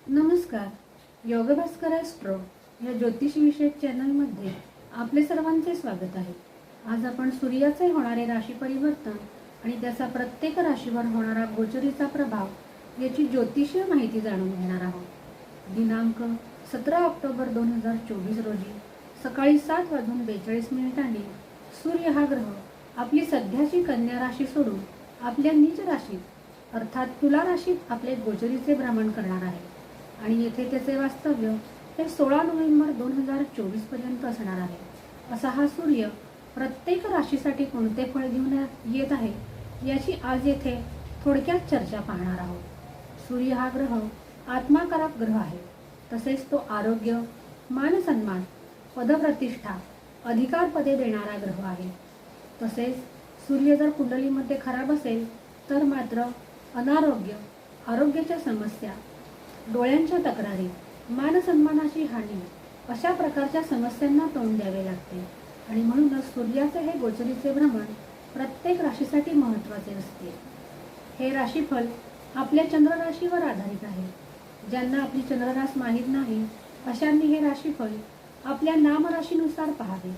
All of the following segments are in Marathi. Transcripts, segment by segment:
नमस्कार. योगभास्कर ॲस्ट्रो या ज्योतिषी विषयक चॅनलमध्ये आपले सर्वांचे स्वागत आहे. आज आपण सूर्याचे होणारे राशी परिवर्तन आणि त्याचा प्रत्येक राशीवर होणारा गोचरीचा प्रभाव याची ज्योतिषीय माहिती जाणून घेणार आहोत. दिनांक 17 ऑक्टोबर 2024 रोजी सकाळी 7:42 सूर्य हा ग्रह आपली सध्याची कन्या राशी सोडून आपल्या नीच राशीत अर्थात तुला राशीत आपले गोचरीचे भ्रमण करणार आहे आणि येथे त्याचे वास्तव्य हे 16 नोव्हेंबर 2024 पर्यंत असणार आहे. असा हा सूर्य प्रत्येक राशीसाठी कोणते फळ घेऊन येत आहे याची आज येथे थोडक्यात चर्चा पाहणार आहोत. सूर्य हा ग्रह आत्माकारक ग्रह आहे. तसेच तो आरोग्य, मानसन्मान, पदप्रतिष्ठा, अधिकार पदे देणारा ग्रह आहे. तसेच सूर्य जर कुंडलीमध्ये खराब असेल तर मात्र अनारोग्य, आरोग्याच्या समस्या, डोळ्यांच्या तक्रारी, मानसन्मानाची हानी अशा प्रकारच्या समस्यांना तोंड द्यावे लागते आणि म्हणूनच सूर्याचे हे गोचरीचे भ्रमण प्रत्येक राशीसाठी महत्त्वाचे असते. हे राशीफल आपल्या चंद्रराशीवर आधारित आहे. ज्यांना आपली चंद्ररास माहीत नाही अशांनी हे राशीफल आपल्या नामराशीनुसार पाहावे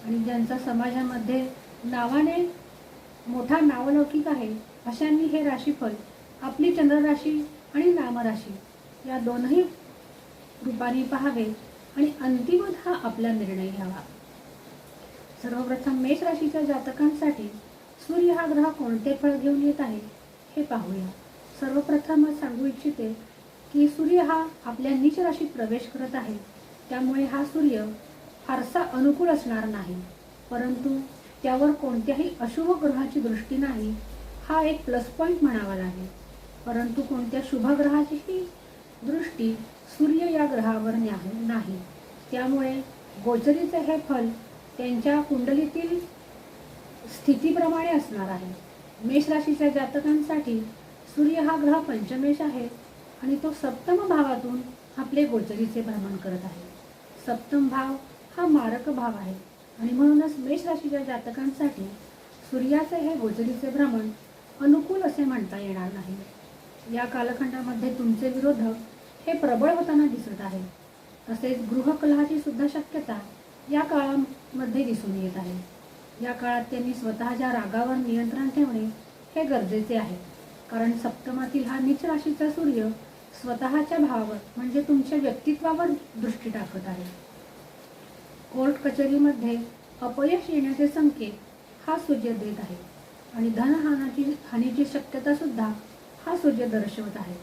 आणि ज्यांचा समाजामध्ये नावाने मोठा नावलौकिक आहे अशांनी हे राशीफल आपली चंद्रराशी आणि नामराशी या दोनही रूपाने पाहावे आणि अंतिमतः आपला निर्णय घ्यावा. सर्वप्रथम मेष राशीच्या जातकांसाठी सूर्य हा ग्रह कोणते फळ घेऊन येत आहे हे पाहूया. सर्वप्रथम सांगू इच्छिते की सूर्य हा आपल्या नीच राशीत प्रवेश करत आहे. त्यामुळे हा सूर्य फारसा अनुकूल असणार नाही, परंतु त्यावर कोणत्याही अशुभ ग्रहाची दृष्टी नाही हा एक प्लस पॉईंट म्हणावा लागेल. परंतु कोणत्या शुभ ग्रहाचीही दृष्टी सूर्य या ग्रहावर नाही. त्यामुळे गोचरीचे हे फल त्यांच्या कुंडलीतील स्थितीप्रमाणे असणार आहे. मेष राशीच्या जातकांसाठी सूर्य हा ग्रह पंचमेश आहे आणि तो सप्तम भावातून आपले गोचरीचे भ्रमण करत आहे. सप्तम भाव हा मारक भाव आहे आणि म्हणूनच मेष राशीच्या जातकांसाठी सूर्याचे हे गोचरीचे भ्रमण अनुकूल असे म्हणता येणार नाही. या कालखंडामध्ये तुमचे विरोधक हे प्रबळ होताना दिसत आहे. तसेच गृहकलहाची सुद्धा शक्यता या काळामध्ये दिसून येत आहे. या काळात त्यांनी स्वतःच्या रागावर नियंत्रण ठेवणे हे गरजेचे आहे, कारण सप्तमातील हा नीच राशीचा सूर्य स्वतःच्या भावावर म्हणजे तुमच्या व्यक्तित्वावर दृष्टी टाकत आहे. कोर्ट कचेरीमध्ये अपयश येण्याचे संकेत हा सूर्य देत आहे आणि हानीची शक्यता सुद्धा हा सूर्य दर्शवत आहे.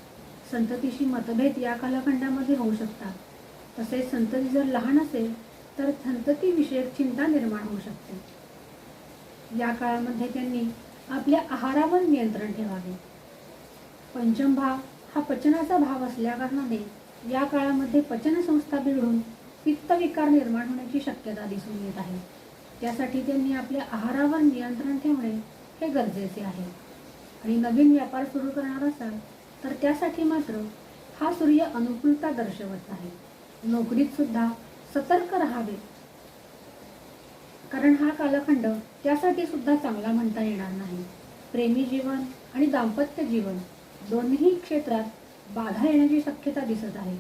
संततीशी मतभेद या कालखंडामध्ये होऊ शकतात. तसेच संतती जर लहान असेल तर संतती विषयक चिंता निर्माण होऊ शकते. या काळामध्ये त्यांनी आपल्या आहारावर नियंत्रण ठेवावे. पंचम भाव हा पचनाचा भाव असल्याकारणाने या काळामध्ये पचनसंस्था बिघडून पित्तविकार निर्माण होण्याची शक्यता दिसून येत आहे. त्यासाठी त्यांनी आपल्या आहारावर नियंत्रण ठेवणे हे गरजेचे आहे. आणि नवीन व्यापार सुरू करणार असाल तर त्यासाठी मात्र हा सूर्य अनुकूलता दर्शवत आहे. नोकरीत सुद्धा सतर्क राहावे, कारण हा कालखंड त्यासाठी सुद्धा चांगला म्हणता येणार नाही. प्रेमी जीवन आणि दाम्पत्य जीवन दोन्ही क्षेत्रात बाधा येण्याची शक्यता दिसत आहे.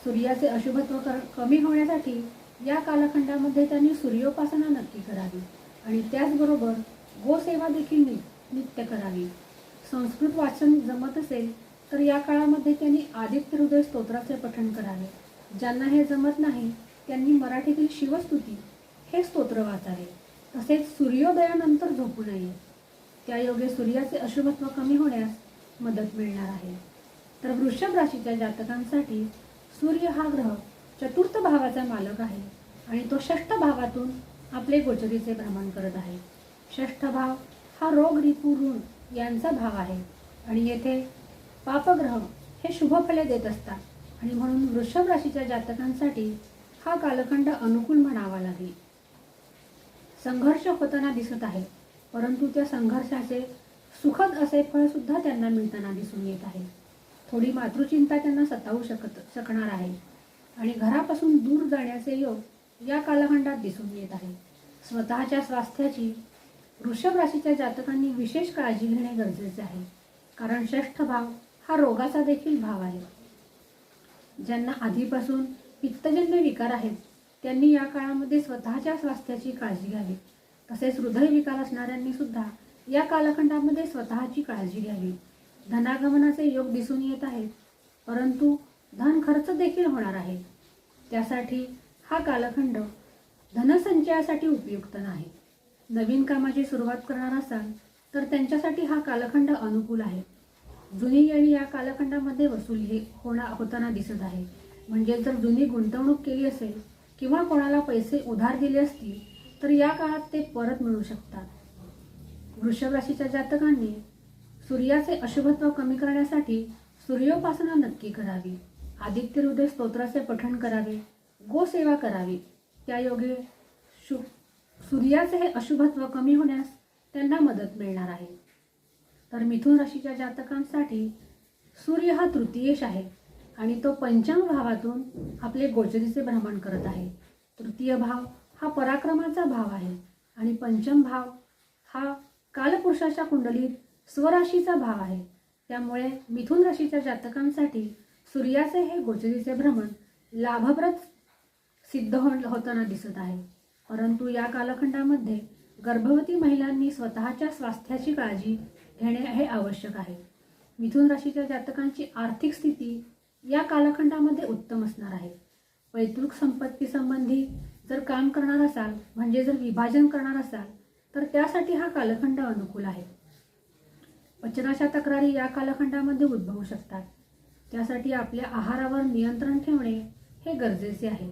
सूर्याचे अशुभत्व कमी होण्यासाठी या कालखंडामध्ये त्यांनी सूर्योपासना नक्की करावी आणि त्याचबरोबर गोसेवा देखील नित्य करावी. संस्कृत वाचन जमत असेल तर या काळामध्ये त्यांनी आदित्य हृदय स्तोत्राचे पठण करावे. ज्यांना हे जमत नाही त्यांनी मराठीतील शिवस्तुती हे स्तोत्र वाचावे. तसेच सूर्योदयानंतर झोपू नये. त्यायोगे सूर्याचे अशुभत्व कमी होण्यास मदत मिळणार आहे. तर वृषभ राशीच्या जातकांसाठी सूर्य हा ग्रह चतुर्थ भावाचा मालक आहे आणि तो षष्ठ भावातून आपले गोचरीचे भ्रमण करत आहे. षष्ठ भाव हा रोग, रिपू, ऋण यांचा भाव आहे आणि येथे पापग्रह हे शुभ फले देत असतात आणि म्हणून वृषभ राशीच्या जातकांसाठी हा कालखंड अनुकूल म्हणावा लागेल. संघर्ष होताना दिसत आहे, परंतु त्या संघर्षाचे सुखद असे फळ सुद्धा त्यांना मिळताना दिसून येत आहे. थोडी मातृचिंता त्यांना सतावू शकणार आहे आणि घरापासून दूर जाण्याचे योग या कालखंडात दिसून येत आहे. स्वतःच्या स्वास्थ्याची वृषभ राशीच्या जातकांनी विशेष काळजी घेणे गरजेचे आहे, कारण षष्ठ भाव हा रोगाचा देखील भाव आहे. ज्यांना आधीपासून पित्तजन्य विकार आहेत त्यांनी या काळामध्ये स्वतःच्या स्वास्थ्याची काळजी घ्यावी. तसेच हृदयविकार असणाऱ्यांनी सुद्धा या कालखंडामध्ये स्वतःची काळजी घ्यावी. धनागमनाचे योग दिसून येत आहेत, परंतु धन खर्च देखील होणार आहे. त्यासाठी हा कालखंड धनसंचयासाठी उपयुक्त नाही. नवीन कामाची सुरुवात करणार असाल तर त्यांच्यासाठी हा कालखंड अनुकूल आहे. जुनी येणी या कालखंडामध्ये वसूल होताना दिसत आहे. म्हणजे जर जुनी गुंतवणूक केली असेल किंवा कोणाला पैसे उधार दिले असतील तर या काळात ते परत मिळू शकतात. वृषभ राशीच्या जातकांनी सूर्याचे अशुभत्व कमी करण्यासाठी सूर्योपासना नक्की करावी. आदित्य हृदय स्तोत्राचे पठण करावे, गोसेवा करावी. त्यायोगे सूर्याचे हे अशुभत्व कमी होण्यास त्यांना मदत मिळणार आहे. तर मिथुन राशीच्या जातकांसाठी सूर्य हा तृतीयेश आहे आणि तो पंचम भावातून आपले गोचरीचे भ्रमण करत आहे. तृतीय भाव हा पराक्रमाचा भाव आहे आणि पंचम भाव हा कालपुरुषाच्या कुंडलीत स्वराशीचा भाव आहे. त्यामुळे मिथुन राशीच्या जातकांसाठी सूर्याचे हे गोचरीचे भ्रमण लाभप्रद सिद्ध होताना दिसत आहे. परंतु या कालखंडामध्ये गर्भवती महिलांनी स्वतःच्या स्वास्थ्याची काळजी घेणे हे आवश्यक आहे. मिथुन राशीच्या जातकांची आर्थिक स्थिती या कालखंडामध्ये उत्तम असणार आहे. पैतृक संपत्ती संबंधी जर काम करणार असाल, म्हणजे जर विभाजन करणार असाल तर त्यासाठी हा कालखंड अनुकूल आहे. पचनाच्या तक्रारी या कालखंडामध्ये उद्भवू शकतात. त्यासाठी आपल्या आहारावर नियंत्रण ठेवणे हे गरजेचे आहे.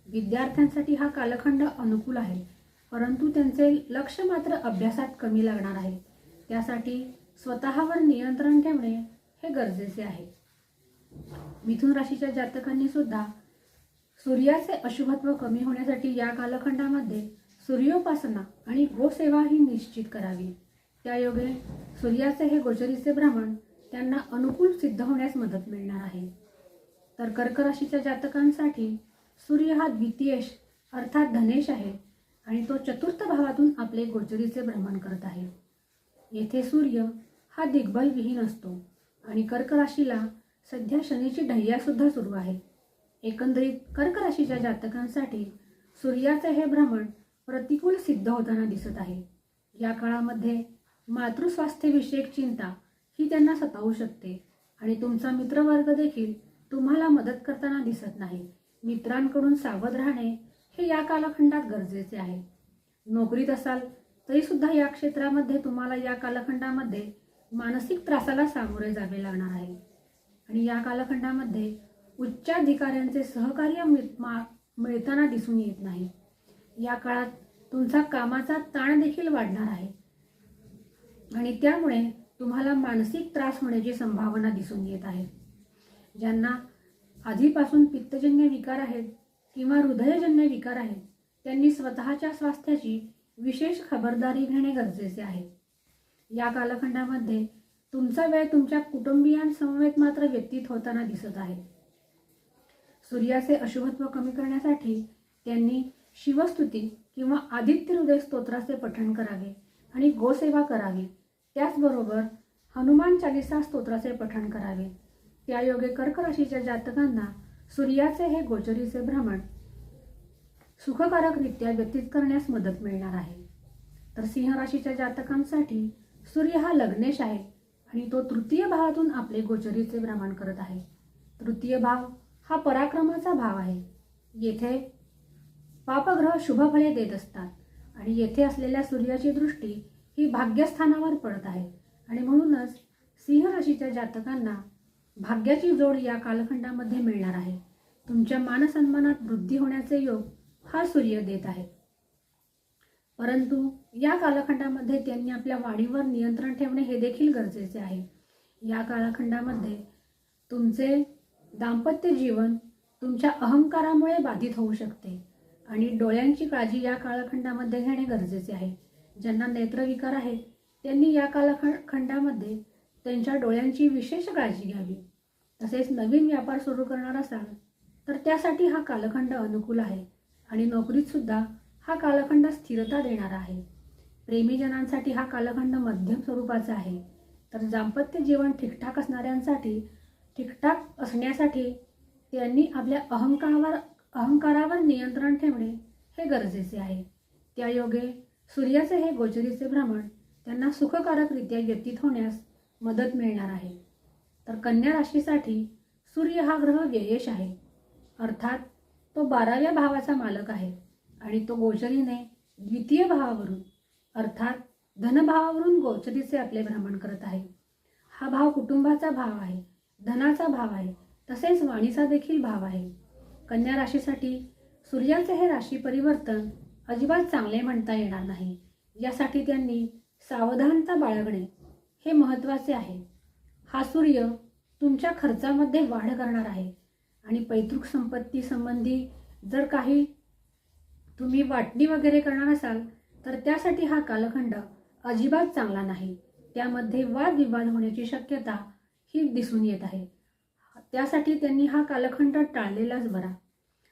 विद्यार्थ्यांसाठी हा कालखंड अनुकूल आहे, परंतु त्यांचे लक्ष मात्र अभ्यासात कमी लागणार आहे. त्यासाठी स्वतःवर नियंत्रण ठेवणे हे गरजेचे आहे. मिथुन राशीच्या जातकांनी सुद्धा सूर्याचे अशुभत्व कमी होण्यासाठी या कालखंडामध्ये सूर्योपासना आणि गोसेवा ही निश्चित करावी. त्यायोगे सूर्याचे हे गोचरीचे भ्रमण त्यांना अनुकूल सिद्ध होण्यास मदत मिळणार आहे. तर कर्क राशीच्या जातकांसाठी सूर्य हा द्वितीयेश अर्थात धनेश आहे आणि तो चतुर्थ भावातून आपले गोचरीचे भ्रमण करत आहे. येथे सूर्य हा दिग्बल विहीन असतो आणि कर्क राशीला सध्या शनीची ढैया सुद्धा सुरू आहे. एकंदरीत कर्क राशीच्या जातकांसाठी सूर्याचे हे भ्रमण प्रतिकूल सिद्ध होताना दिसत आहे. या काळामध्ये मातृस्वास्थ्यविषयक चिंता ही त्यांना सतावू शकते आणि तुमचा मित्रवर्ग देखील तुम्हाला मदत करताना दिसत नाही. मित्रांकडून सावध राहणे हे या कालखंडात गरजेचे आहे. नोकरीत असाल तरी सुद्धा या क्षेत्रामध्ये तुम्हाला या कालखंडामध्ये मानसिक त्रासाला सामोरे जावे लागणार आहे आणि या कालखंडामध्ये उच्चाधिकाऱ्यांचे सहकार्य मिळताना दिसून येत नाही. या काळात तुमचा कामाचा ताण देखील वाढणार आहे आणि त्यामुळे तुम्हाला मानसिक त्रास होण्याची संभावना दिसून येत आहे. ज्यांना आधीपासून पित्तजन्य विकार आहेत किंवा हृदयजन्य विकार आहेत त्यांनी स्वतःच्या स्वास्थ्याची विशेष खबरदारी घेणे गरजेचे आहे. या कालखंडामध्ये तुमचा वेळ तुमच्या कुटुंबियांसमवेत मात्र व्यतीत होताना दिसत आहे. सूर्याचे अशुभत्व कमी करण्यासाठी त्यांनी शिवस्तुती किंवा आदित्य हृदय स्तोत्राचे पठण करावे आणि गोसेवा करावी. त्याचबरोबर हनुमान चालिसा स्तोत्राचे पठण करावे. त्यायोगे कर्क राशीच्या जातकांना सूर्याचे हे गोचरीचे भ्रमण सुखकारकरित्या व्यतीत करण्यास मदत मिळणार आहे. तर सिंह राशीच्या जातकांसाठी सूर्य हा लग्नेश आहे आणि तो तृतीय भावातून आपले गोचरीचे भ्रमण करत आहे. तृतीय भाव हा पराक्रमाचा भाव आहे. येथे पापग्रह शुभफळे देत असतात आणि येथे असलेल्या सूर्याची दृष्टी ही भाग्यस्थानावर पडत आहे आणि म्हणूनच सिंह राशीच्या जातकांना भाग्याची जोड या कालखंडामध्ये मिळणार आहे. तुमच्या मानसन्मानात वृद्धी होण्याचे योग हा सूर्य देत आहे. परंतु या कालखंडामध्ये त्यांनी आपल्या वाणीवर नियंत्रण ठेवणे हे देखील गरजेचे आहे. या कालखंडामध्ये तुमचे दाम्पत्य जीवन तुमच्या अहंकारामुळे बाधित होऊ शकते आणि डोळ्यांची काळजी या कालखंडामध्ये घेणे गरजेचे आहे. ज्यांना नेत्रविकार आहेत त्यांनी या कालखंडामध्ये त्यांच्या डोळ्यांची विशेष काळजी घ्यावी. तसेच नवीन व्यापार सुरू करणार असाल तर त्यासाठी हा कालखंड अनुकूल आहे आणि नोकरीत सुद्धा हा कालखंड स्थिरता देणारा आहे. प्रेमीजनांसाठी हा कालखंड मध्यम स्वरूपाचा आहे. तर दाम्पत्य जीवन ठीकठाक असणाऱ्यांसाठी ठीकठाक असण्यासाठी त्यांनी आपल्या अहंकारावर नियंत्रण ठेवणे हे गरजेचे आहे. त्यायोगे सूर्याचे हे गोचरीचे भ्रमण त्यांना सुखकारकरित्या व्यतीत होण्यास मदत मिळणार आहे. तर कन्या राशीसाठी सूर्य हा ग्रह व्ययेश आहे, अर्थात तो 12व्या भावाचा मालक आहे आणि तो गोचरीने द्वितीय भावावरून अर्थात धनभावावरून गोचरीचे आपले भ्रमण करत आहे. हा भाव कुटुंबाचा भाव आहे, धनाचा भाव आहे, तसेच वाणीचा देखील भाव आहे. कन्या राशीसाठी सूर्याचे हे राशी परिवर्तन अजिबात चांगले म्हणता येणार नाही. यासाठी त्यांनी सावधानता बाळगणे हे महत्त्वाचे आहे. हा सूर्य तुमच्या खर्चामध्ये वाढ करणार आहे आणि पैतृक संपत्ती संबंधी जर काही तुम्ही वाटणी वगैरे करणार असाल तर त्यासाठी हा कालखंड अजिबात चांगला नाही. त्यामध्ये वादविवाद होण्याची शक्यता ही दिसून येत आहे. त्यासाठी त्यांनी हा कालखंड टाळलेलाच बरा.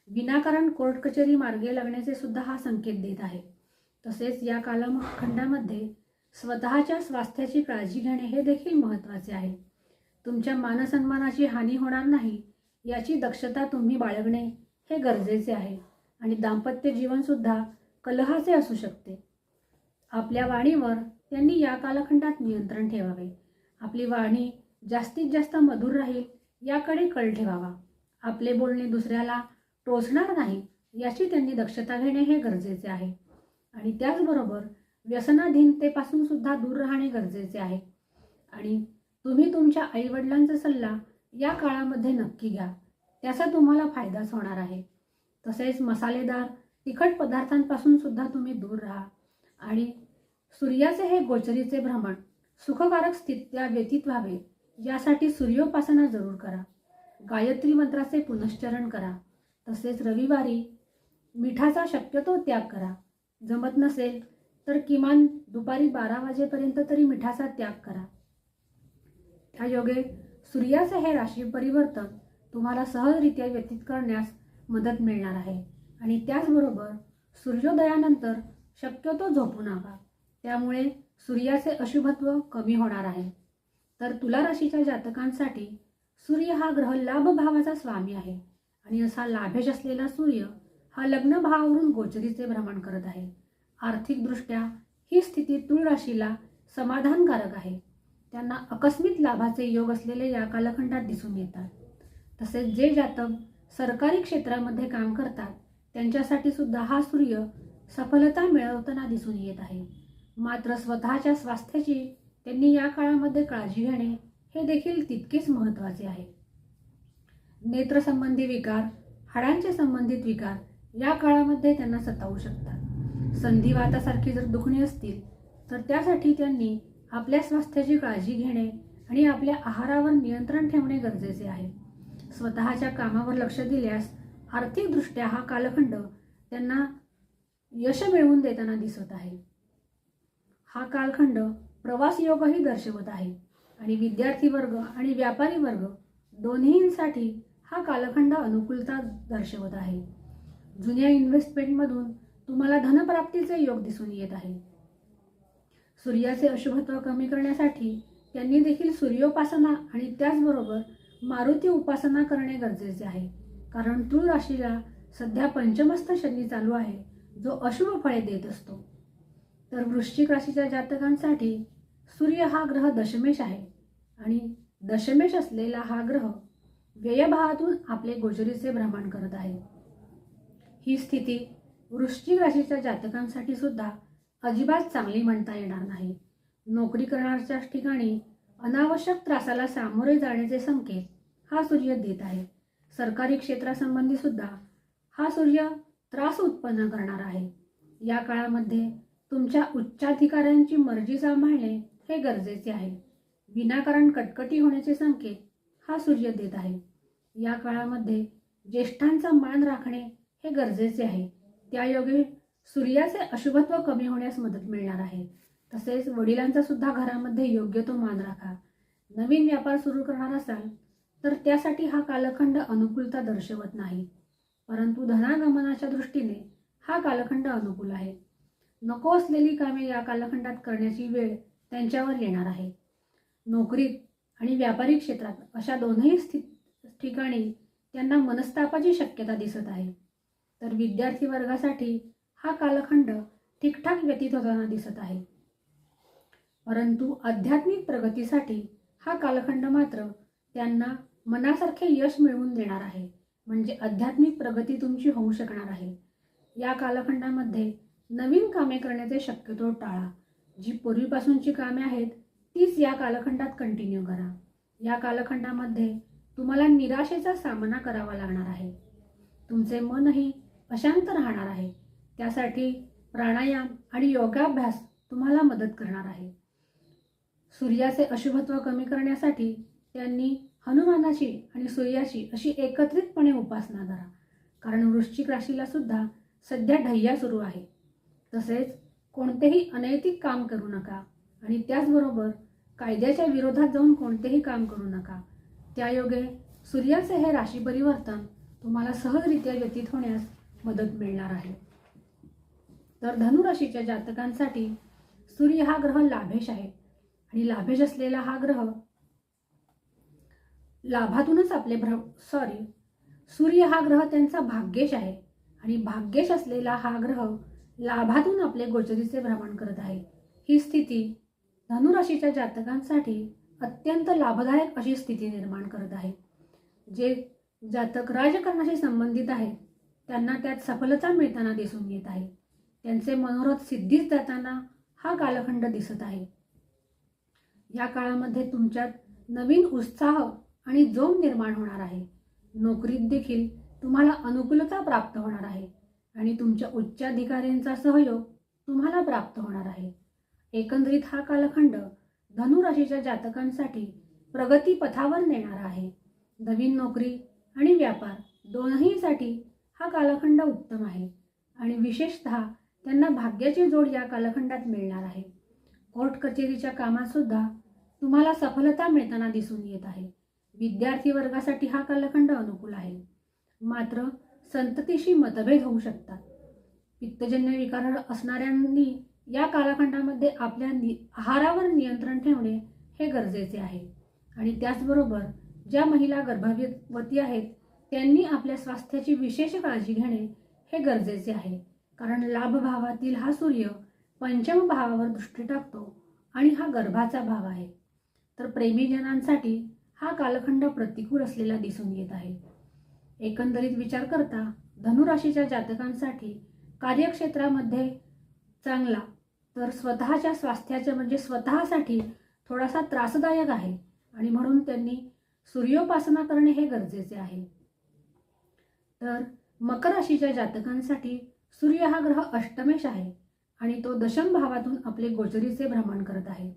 विनाकारण कोर्ट कचेरी मार्गे लागण्याचे सुद्धा हा संकेत देत आहे. तसेच या कालखंडामध्ये स्वतःच्या स्वास्थ्याची काळजी घेणे हे देखील महत्त्वाचे आहे. तुमच्या मानसन्मानाची हानी होणार नाही याची दक्षता तुम्ही बाळगणे हे गरजेचे आहे आणि दाम्पत्य जीवनसुद्धा कलहाचे असू शकते. आपल्या वाणीवर त्यांनी या कालखंडात नियंत्रण ठेवावे. आपली वाणी जास्तीत जास्त मधुर राहील याकडे कल ठेवावा. आपले बोलणे दुसऱ्याला टोचणार नाही याची त्यांनी दक्षता घेणे हे गरजेचे आहे आणि त्याचबरोबर व्यसनाधीनतेपासून सुद्धा दूर राहणे गरजेचे आहे. आणि तुम्ही तुमच्या आईवडिलांचा सल्ला या काळामध्ये नक्की घ्या, त्याचा तुम्हाला फायदाच होणार आहे. तसेच मसालेदार तिखट पदार्थांपासून सुद्धा तुम्ही दूर राहा आणि सूर्याचे हे गोचरीचे भ्रमण सुखकारक स्थित्या व्यतीत व्हावे यासाठी सूर्योपासना जरूर करा. गायत्री मंत्राचे पुनश्चरण करा. तसेच रविवारी मिठाचा शक्यतो त्याग करा. जमत नसेल तर किमान दुपारी 12 वाजेपर्यंत तरी मिठाचा त्याग करा. त्यायोगे सूर्याचे हे राशी परिवर्तन तुम्हाला सहजरित्या व्यतीत करण्यास मदत मिळणार आहे आणि त्याचबरोबर सूर्योदयानंतर शक्यतो झोपू नका. त्यामुळे सूर्याचे अशुभत्व कमी होणार आहे. तर तुला राशीच्या जातकांसाठी सूर्य हा ग्रह लाभ भावाचा स्वामी आहे आणि असा लाभेश असलेला सूर्य हा लग्न भावावरून गोचरीचे भ्रमण करत आहे. आर्थिकदृष्ट्या ही स्थिती तुळ राशीला समाधानकारक आहे. त्यांना आकस्मिक लाभाचे योग असलेले या कालखंडात दिसून येतात. तसेच जे जातक सरकारी क्षेत्रामध्ये काम करतात त्यांच्यासाठी सुद्धा हा सूर्य सफलता मिळवताना दिसून येत आहे. मात्र स्वतःच्या स्वास्थ्याची त्यांनी या काळामध्ये काळजी घेणे हे देखील तितकेच महत्त्वाचे आहे. नेत्रसंबंधी विकार, हाडांचे संबंधित विकार या काळामध्ये त्यांना सतावू शकतात. संधिवातासारखी जर दुखणी असतील तर त्यासाठी त्यांनी आपल्या स्वास्थ्याची काळजी घेणे आणि आपल्या आहारावर नियंत्रण ठेवणे गरजेचे आहे. स्वतःच्या कामावर लक्ष दिल्यास आर्थिकदृष्ट्या हा कालखंड त्यांना यश मिळवून देताना दिसत आहे. हा कालखंड प्रवास योगही दर्शवत आहे आणि विद्यार्थी वर्ग आणि व्यापारी वर्ग दोन्हींसाठी हा कालखंड अनुकूलता दर्शवत आहे. जुन्या इन्व्हेस्टमेंटमधून तुम्हाला धनप्राप्तीचे योग दिसून येत आहे. सूर्याचे अशुभत्व कमी करण्यासाठी त्यांनी देखील सूर्योपासना आणि त्याचबरोबर मारुती उपासना करणे गरजेचे आहे. कारण तुळ राशीला सध्या पंचमस्थ शनी चालू आहे जो अशुभ फळे देत असतो. तर वृश्चिक राशीच्या जातकांसाठी सूर्य हा ग्रह दशमेश आहे आणि दशमेश असलेला हा ग्रह व्ययभावातून आपले गोचरीचे भ्रमण करत आहे. ही स्थिती वृश्चिक राशीच्या जातकांसाठी सुद्धा अजिबात चांगली म्हणता येणार नाही. नोकरी करण्याच्या ठिकाणी अनावश्यक त्रासाला सामोरे जाण्याचे संकेत हा सूर्य देत आहे. सरकारी क्षेत्रासंबंधी सुद्धा हा सूर्य त्रास उत्पन्न करणार आहे. या काळामध्ये तुमच्या उच्चाधिकाऱ्यांची मर्जी सांभाळणे हे गरजेचे आहे. विनाकारण कटकटी होण्याचे संकेत हा सूर्य देत आहे. या काळामध्ये ज्येष्ठांचा मान राखणे हे गरजेचे आहे. त्यायोगे सूर्याचे अशुभत्व कमी होण्यास मदत मिळणार आहे. तसेच वडिलांचा सुद्धा घरामध्ये योग्य तो मान राखा. नवीन व्यापार सुरू करणार असाल तर त्यासाठी हा कालखंड अनुकूलता दर्शवत नाही, परंतु धनागमनाच्या दृष्टीने हा कालखंड अनुकूल आहे. नको असलेली कामे या कालखंडात करण्याची वेळ त्यांच्यावर येणार आहे. नोकरीत आणि व्यापारी क्षेत्रात अशा दोनही ठिकाणी त्यांना मनस्तापाची शक्यता दिसत आहे. तर विद्यार्थी वर्गासाठी हा कालखंड ठीकठाक व्यतीत होताना दिसत आहे. परंतु आध्यात्मिक प्रगतीसाठी हा कालखंड मात्र त्यांना मनासारखे यश मिळवून देणार आहे. म्हणजे आध्यात्मिक प्रगती तुमची होऊ शकणार आहे. या कालखंडामध्ये नवीन कामे करण्याचे शक्यतो टाळा. जी पूर्वीपासूनची कामे आहेत तीच या कालखंडात कंटिन्यू करा. या कालखंडामध्ये तुम्हाला निराशेचा सामना करावा लागणार आहे. तुमचे मनही अशांत राहणार आहे. त्यासाठी प्राणायाम आणि योगाभ्यास तुम्हाला मदत करणार आहे. सूर्याचे अशुभत्व कमी करण्यासाठी त्यांनी हनुमानाची आणि सूर्याची अशी एकत्रितपणे उपासना करा. कारण वृश्चिक राशीला सुद्धा सध्या ढय्या सुरू आहे. तसेच कोणतेही अनैतिक काम करू नका आणि त्याचबरोबर कायद्याच्या विरोधात जाऊन कोणतेही काम करू नका. त्यायोगे सूर्याचे हे राशी परिवर्तन तुम्हाला सहजरित्या व्यतीत होण्यास मदत मिळणार आहे. तर धनुराशीच्या जातकांसाठी सूर्य हा ग्रह लाभेश आहे आणि लाभेश असलेला हा ग्रह लाभातूनच आपले सूर्य हा ग्रह त्यांचा भाग्येश आहे आणि भाग्येश असलेला हा ग्रह लाभातून आपले गोचरीचे भ्रमण करत आहे. ही स्थिती धनुराशीच्या जातकांसाठी अत्यंत लाभदायक अशी स्थिती निर्माण करत आहे. जे जातक राजकारणाशी संबंधित आहेत त्यांना त्यात सफलता मिळताना दिसून येत आहे. त्यांचे मनोरथ सिद्धीस जाताना हा कालखंड दिसत आहे. या काळामध्ये तुमच्यात नवीन उत्साह आणि जोम निर्माण होणार आहे. नोकरीत देखील तुम्हाला अनुकूलता प्राप्त होणार आहे आणि तुमच्या उच्चाधिकाऱ्यांचा सहयोग तुम्हाला प्राप्त होणार आहे. एकंदरीत हा कालखंड धनुराशीच्या जातकांसाठी प्रगती पथावर नेणारा आहे. नवीन नोकरी आणि व्यापार दोन्हीसाठी हा कालखंड उत्तम आहे आणि विशेषतः त्यांना भाग्याची जोड या कालखंडात मिळणार आहे. कोर्ट कचेरीच्या कामात सुद्धा तुम्हाला सफलता मिळताना दिसून येत आहे. विद्यार्थी वर्गासाठी हा कालखंड अनुकूल आहे. मात्र संततीशी मतभेद होऊ शकतात. पित्तजन्य विकार असणाऱ्यांनी या कालखंडामध्ये आपल्या आहारावर नियंत्रण ठेवणे हे गरजेचे आहे आणि त्याचबरोबर ज्या महिला गर्भवती आहेत त्यांनी आपल्या स्वास्थ्याची विशेष काळजी घेणे हे गरजेचे आहे. कारण लाभ भावातील हा सूर्य पंचम भावावर दृष्टी टाकतो आणि हा गर्भाचा भाव आहे. तर प्रेमीजनांसाठी हा कालखंड प्रतिकूल असलेला दिसून येत आहे. एकंदरीत विचार करता धनुराशीच्या जातकांसाठी कार्यक्षेत्रामध्ये चांगला तर स्वतःच्या स्वास्थ्याचे म्हणजे स्वतःसाठी थोडासा त्रासदायक आहे आणि म्हणून त्यांनी सूर्योपासना करणे हे गरजेचे आहे. तर मकर राशीच्या जातकांसाठी सूर्य हा ग्रह अष्टमेश आहे आणि तो दशम भावातून आपले गोचरीचे भ्रमण करत आहे.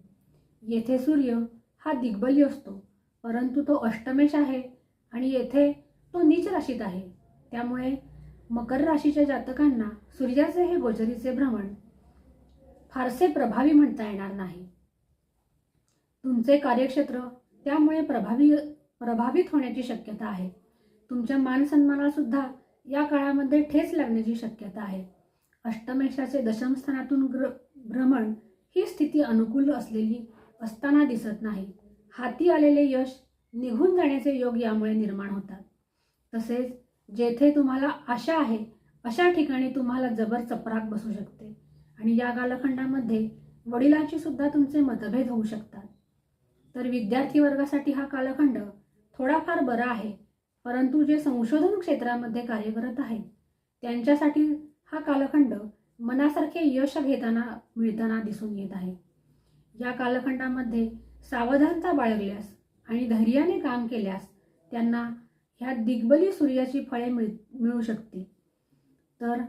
येथे सूर्य हा दिग्बली असतो परंतु तो अष्टमेश आहे आणि येथे तो नीच राशीत आहे. त्यामुळे मकर राशीच्या जातकांना सूर्याचे हे गोचरीचे भ्रमण फारसे प्रभावी म्हणता येणार नाही. तुमचे कार्यक्षेत्र त्यामुळे प्रभावित होण्याची शक्यता आहे. तुमच्या मान सन्मानाला सुद्धा या काळामध्ये ठेच लागण्याची शक्यता आहे. अष्टमेशाचे दशम स्थानातून भ्रमण ही स्थिती अनुकूल असलेली असताना दिसत नाही. हाती आलेले यश निघून जाण्याचे योग यामुळे निर्माण होतात. तसेच जेथे तुम्हाला आशा आहे अशा ठिकाणी तुम्हाला जबर चपराक बसू शकते आणि या कालखंडामध्ये वडिलांशी सुद्धा तुमचे मतभेद होऊ शकतात. तर विद्यार्थी वर्गासाठी हा कालखंड थोडाफार बरा आहे परंतु जे संशोधन क्षेत्रामध्ये कार्य करत आहेत त्यांच्यासाठी हा कालखंड मनासारखे यश मिळताना दिसून येत आहे. या कालखंडामध्ये सावधानता बाळगल्यास आणि धैर्याने काम केल्यास त्यांना ह्या दिग्बली सूर्याची फळे मिळू शकतील. तर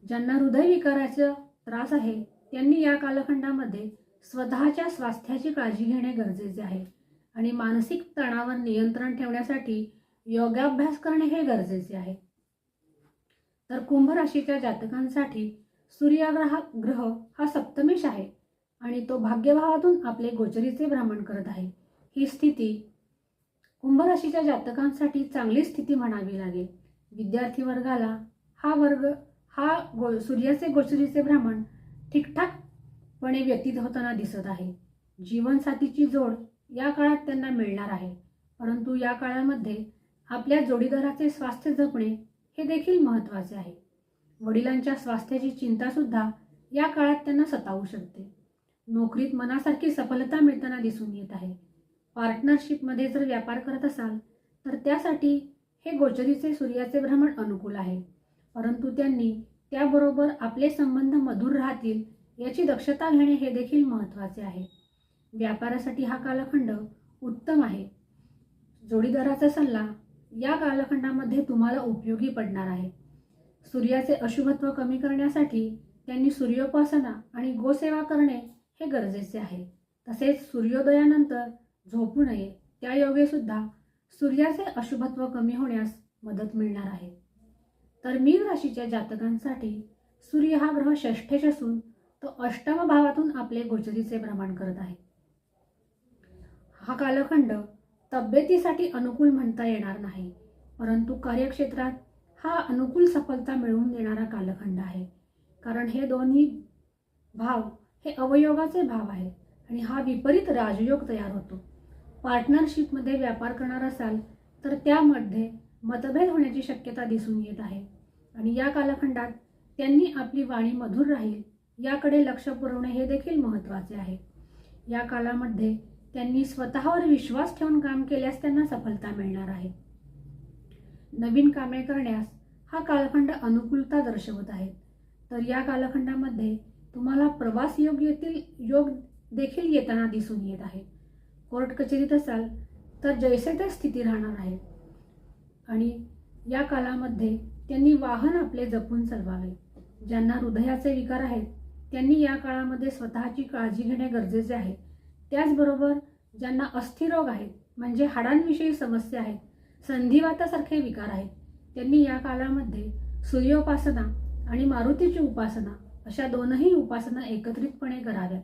ज्यांना हृदयविकाराचा त्रास आहे त्यांनी या कालखंडामध्ये स्वतःच्या स्वास्थ्याची काळजी घेणे गरजेचे आहे आणि मानसिक तणावावर नियंत्रण ठेवण्यासाठी योगाभ्यास करणे हे गरजेचे आहे. तर कुंभ राशीच्या जातकांसाठी सूर्य ग्रह हा सप्तमेश आहे आणि तो भाग्यभावातून आपले गोचरीचे भ्रमण करत आहे. ही स्थिती कुंभ राशीच्या जातकांसाठी चांगली स्थिती म्हणावी लागेल. विद्यार्थी वर्गाला सूर्याचे गोचरीचे भ्रमण ठीकठाकपणे व्यतीत होताना दिसत आहे. जीवनसाथीची जोड या काळात त्यांना मिळणार आहे परंतु या काळामध्ये आपल्या जोडीदाराचे स्वास्थ्य जपणे हे देखील महत्त्वाचे आहे. वडिलांच्या स्वास्थ्याची चिंतासुद्धा या काळात त्यांना सतावू शकते. नोकरीत मनासारखी सफलता मिळताना दिसून येत आहे. पार्टनरशिपमध्ये जर व्यापार करत असाल तर त्यासाठी हे गोचरीचे सूर्याचे भ्रमण अनुकूल आहे, परंतु त्यांनी त्याबरोबर आपले संबंध मधुर राहतील याची दक्षता घेणे हे देखील महत्त्वाचे आहे. व्यापारासाठी हा कालखंड उत्तम आहे. जोडीदाराचा सल्ला या कालखंडामध्ये तुम्हाला उपयोगी पडणार आहे. सूर्याचे अशुभत्व कमी करण्यासाठी त्यांनी सूर्योपासना आणि गोसेवा करणे हे गरजेचे आहे. तसेच सूर्योदयानंतर झोपू नये, त्या योगे सुद्धा सूर्याचे अशुभत्व कमी होण्यास मदत मिळणार आहे. तर मीन राशीच्या जातकांसाठी सूर्य हा ग्रह षष्ठेश असून तो अष्टम भावातून आपले गोचरीचे भ्रमण करत आहे. हा कालखंड तब्येतीसाठी अनुकूल म्हणता येणार नाही, परंतु कार्यक्षेत्रात हा अनुकूल सफलता मिळवून देणारा कालखंड आहे. कारण हे दोन्ही भाव हे अवयोगाचे भाव आहेत आणि हा विपरीत राजयोग तयार होतो. पार्टनरशिपमध्ये व्यापार करणार असाल तर त्यामध्ये मतभेद होण्याची शक्यता दिसून येत आहे आणि या कालखंडात त्यांनी आपली वाणी मधुर राहील याकडे लक्ष पुरवणे हे देखील महत्त्वाचे आहे. या कालामध्ये त्यांनी स्वतःवर विश्वास ठेवून काम केल्यास त्यांना सफलता मिळणार आहे. नवीन कामे करण्यास हा कालखंड अनुकूलता दर्शवत आहे. तर या कालखंडामध्ये तुम्हाला प्रवास योग देखील येताना दिसून येत आहे. कोर्ट कचेरीत असाल तर जैसे ते स्थिती राहणार आहे आणि या कालामध्ये त्यांनी वाहन आपले जपून चालवावे. ज्यांना हृदयाचे विकार आहेत त्यांनी या काळामध्ये स्वतःची काळजी घेणे गरजेचे आहे. त्याचबरोबर ज्यांना अस्थिरोग आहेत म्हणजे हाडांविषयी समस्या आहेत, संधिवातासारखे विकार आहेत, त्यांनी या कालामध्ये सूर्योपासना आणि मारुतीची उपासना अशा दोनही उपासना एकत्रितपणे कराव्यात.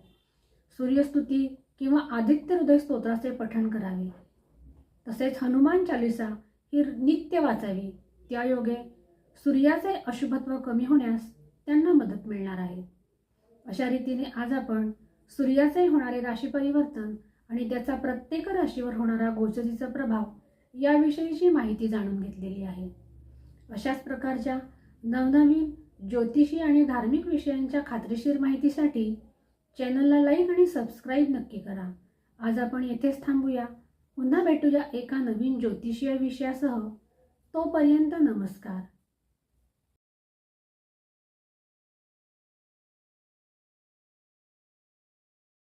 सूर्यस्तुती किंवा आदित्य हृदय स्तोत्राचे पठण करावे. तसेच हनुमान चालिसा ही नित्य वाचावी. त्या योगे सूर्याचे अशुभत्व कमी होण्यास त्यांना मदत मिळणार आहे. अशा रीतीने आज आपण सूर्याचे होणारे राशी परिवर्तन आणि त्याचा प्रत्येक राशीवर होणारा गोचरीचा प्रभाव याविषयीची माहिती जाणून घेतलेली आहे. अशाच प्रकारच्या नवनवीन ज्योतिषी आणि धार्मिक विषयांच्या खात्रीशीर माहितीसाठी चॅनलला लाईक आणि सबस्क्राईब नक्की करा. आज आपण येथेच थांबूया. पुन्हा भेटूया एका नवीन ज्योतिषीय विषयासह. तोपर्यंत नमस्कार.